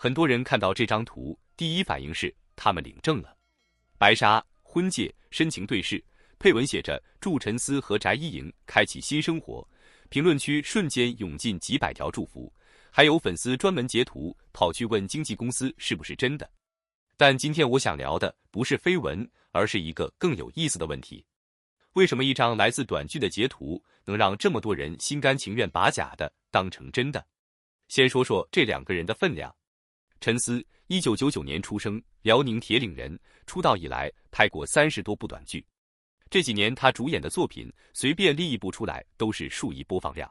很多人看到这张图，第一反应是他们领证了。白纱、婚戒、深情对视，配文写着祝陈思和翟一莹开启新生活，评论区瞬间涌进几百条祝福，还有粉丝专门截图跑去问经纪公司是不是真的。但今天我想聊的不是绯闻，而是一个更有意思的问题：为什么一张来自短剧的截图能让这么多人心甘情愿把假的当成真的？先说说这两个人的分量。陈思1999年出生，辽宁铁岭人，出道以来拍过30多部短剧。这几年他主演的作品随便列一部出来都是数亿播放量。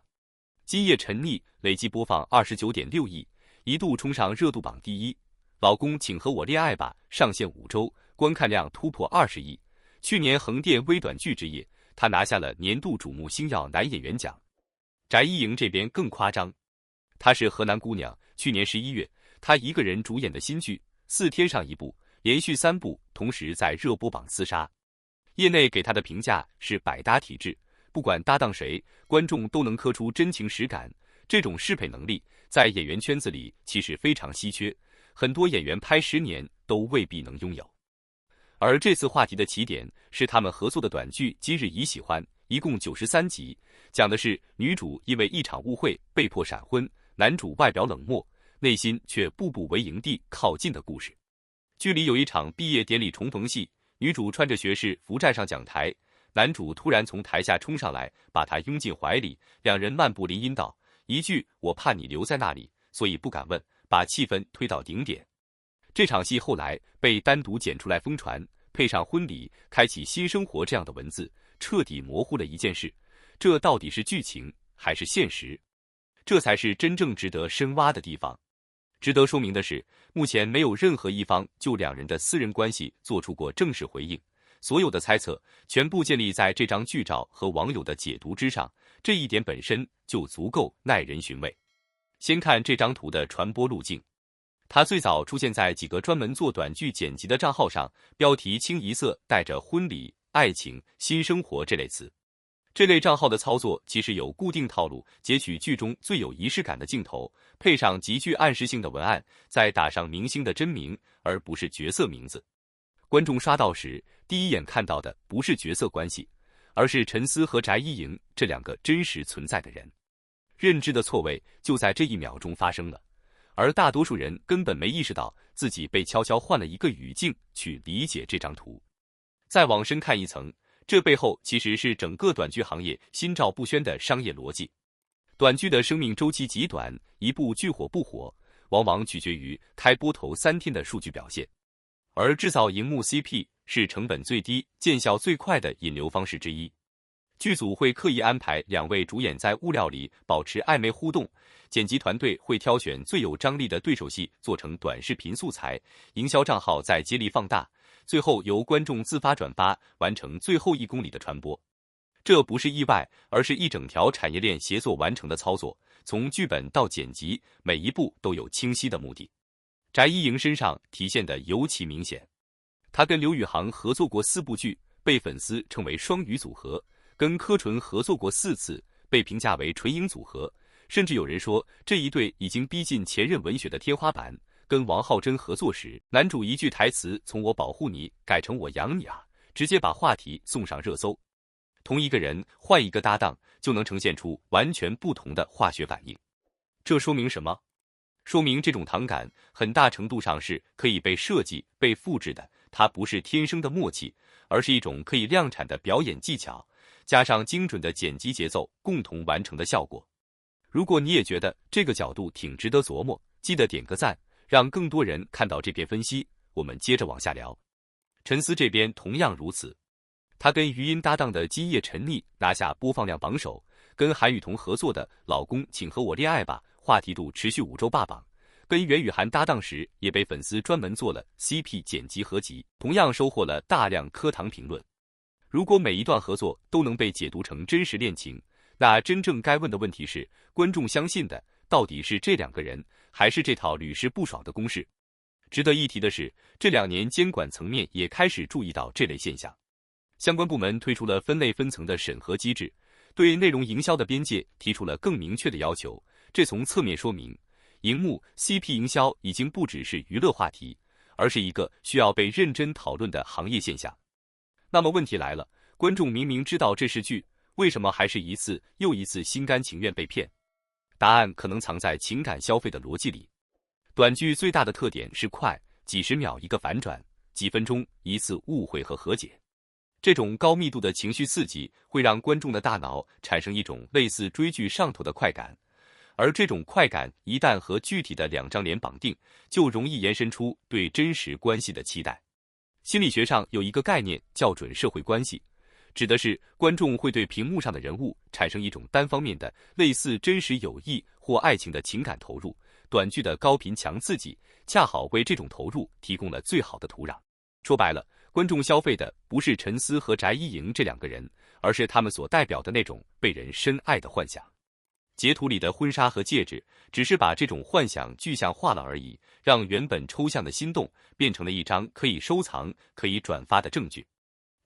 今夜沉溺累计播放29.6亿，一度冲上热度榜第一。老公请和我恋爱吧上线5周，观看量突破20亿。去年横店微短剧之夜，他拿下了年度瞩目星耀男演员奖。翟一莹这边更夸张，她是河南姑娘，去年11月，她一个人主演的新剧4天上一部，连续3部同时在热播榜厮杀。业内给她的评价是百搭体质，不管搭档谁，观众都能磕出真情实感。这种适配能力在演员圈子里其实非常稀缺，很多演员拍10年都未必能拥有。而这次话题的起点是他们合作的短剧《今日已喜欢》，一共93集，讲的是女主因为一场误会被迫闪婚，男主外表冷漠，内心却步步为营地靠近的故事。剧里有一场毕业典礼重逢戏，女主穿着学士服站上讲台，男主突然从台下冲上来，把她拥进怀里，两人漫步林荫道，一句我怕你留在那里，所以不敢问，把气氛推到顶点。这场戏后来被单独剪出来疯传，配上婚礼开启新生活这样的文字，彻底模糊了一件事：这到底是剧情还是现实？这才是真正值得深挖的地方。值得说明的是，目前没有任何一方就两人的私人关系做出过正式回应，所有的猜测全部建立在这张剧照和网友的解读之上，这一点本身就足够耐人寻味。先看这张图的传播路径，它最早出现在几个专门做短剧剪辑的账号上，标题清一色带着婚礼、爱情、新生活这类词。这类账号的操作其实有固定套路，截取剧中最有仪式感的镜头，配上极具暗示性的文案，再打上明星的真名，而不是角色名字。观众刷到时，第一眼看到的不是角色关系，而是陈思和翟一莹这两个真实存在的人。认知的错位就在这1秒钟发生了，而大多数人根本没意识到自己被悄悄换了一个语境去理解这张图。再往深看一层，这背后其实是整个短剧行业心照不宣的商业逻辑。短剧的生命周期极短，一部剧火不火，往往取决于开播头3天的数据表现。而制造荧幕 CP 是成本最低、见效最快的引流方式之一。剧组会刻意安排2位主演在物料里保持暧昧互动，剪辑团队会挑选最有张力的对手戏做成短视频素材，营销账号再接力放大，最后由观众自发转发，完成最后1公里的传播。这不是意外，而是一整条产业链协作完成的操作，从剧本到剪辑，每一步都有清晰的目的。翟一莹身上体现得尤其明显，她跟刘宇航合作过4部剧，被粉丝称为双语组合，跟柯纯合作过4次，被评价为纯影组合，甚至有人说这一对已经逼近前任文学的天花板。跟王浩真合作时，男主一句台词从我保护你改成我养你啊，直接把话题送上热搜。同一个人换一个搭档，就能呈现出完全不同的化学反应。这说明什么？说明这种糖感很大程度上是可以被设计、被复制的，它不是天生的默契，而是一种可以量产的表演技巧，加上精准的剪辑节奏，共同完成的效果。如果你也觉得这个角度挺值得琢磨，记得点个赞，让更多人看到这篇分析。我们接着往下聊。陈思这边同样如此，他跟余音搭档的《今夜沉溺》拿下播放量榜首，跟韩雨桐合作的《老公请和我恋爱吧》话题度持续5周霸榜，跟袁雨涵搭档时也被粉丝专门做了 CP 剪辑合集，同样收获了大量磕糖评论。如果每一段合作都能被解读成真实恋情，那真正该问的问题是，观众相信的到底是这2个人，还是这套屡试不爽的公式？值得一提的是，这2年监管层面也开始注意到这类现象，相关部门推出了分类分层的审核机制，对内容营销的边界提出了更明确的要求。这从侧面说明，荧幕 CP 营销已经不只是娱乐话题，而是一个需要被认真讨论的行业现象。那么问题来了，观众明明知道这是剧，为什么还是一次又一次心甘情愿被骗？答案可能藏在情感消费的逻辑里。短剧最大的特点是快，几十秒一个反转，几分钟一次误会和和解。这种高密度的情绪刺激会让观众的大脑产生一种类似追剧上头的快感，而这种快感一旦和具体的两张脸绑定，就容易延伸出对真实关系的期待。心理学上有一个概念叫准社会关系，指的是观众会对屏幕上的人物产生一种单方面的类似真实友谊或爱情的情感投入，短剧的高频强刺激恰好为这种投入提供了最好的土壤。说白了，观众消费的不是陈思和翟一莹这两个人，而是他们所代表的那种被人深爱的幻想。截图里的婚纱和戒指只是把这种幻想具象化了而已，让原本抽象的心动变成了一张可以收藏、可以转发的证据。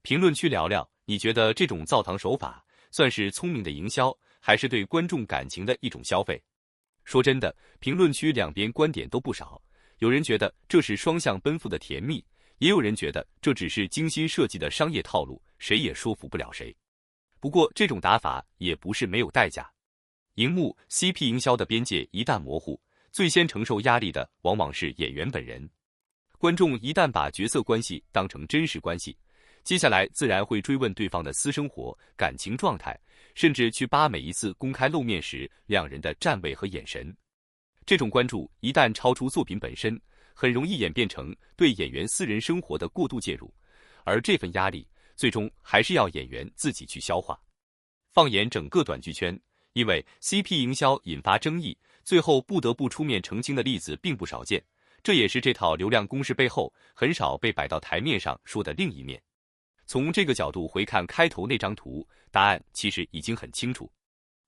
评论区聊聊，你觉得这种澡堂手法算是聪明的营销，还是对观众感情的一种消费？说真的，评论区两边观点都不少，有人觉得这是双向奔赴的甜蜜，也有人觉得这只是精心设计的商业套路，谁也说服不了谁。不过这种打法也不是没有代价。荧幕 CP 营销的边界一旦模糊，最先承受压力的往往是演员本人。观众一旦把角色关系当成真实关系，接下来自然会追问对方的私生活、感情状态，甚至去扒每一次公开露面时两人的站位和眼神。这种关注一旦超出作品本身，很容易演变成对演员私人生活的过度介入，而这份压力最终还是要演员自己去消化。放眼整个短剧圈，因为 CP 营销引发争议，最后不得不出面澄清的例子并不少见，这也是这套流量公式背后很少被摆到台面上说的另一面。从这个角度回看开头那张图，答案其实已经很清楚。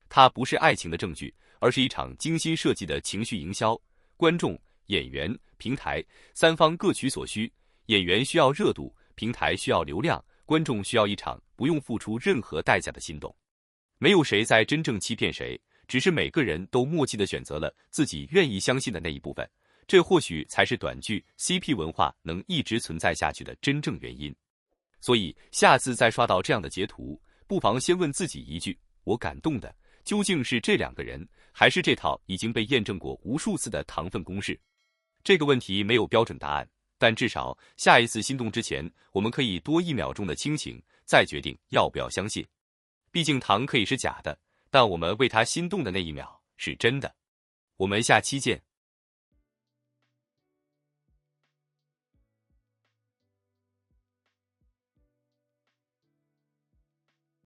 它不是爱情的证据，而是一场精心设计的情绪营销。观众、演员、平台三方各取所需，演员需要热度，平台需要流量，观众需要一场不用付出任何代价的心动。没有谁在真正欺骗谁，只是每个人都默契地选择了自己愿意相信的那一部分，这或许才是短剧 CP 文化能一直存在下去的真正原因。所以下次再刷到这样的截图，不妨先问自己一句，我感动的究竟是这两个人，还是这套已经被验证过无数次的糖分公式？这个问题没有标准答案，但至少下一次心动之前，我们可以多1秒钟的清醒，再决定要不要相信。毕竟糖可以是假的，但我们为它心动的那一秒是真的。我们下期见。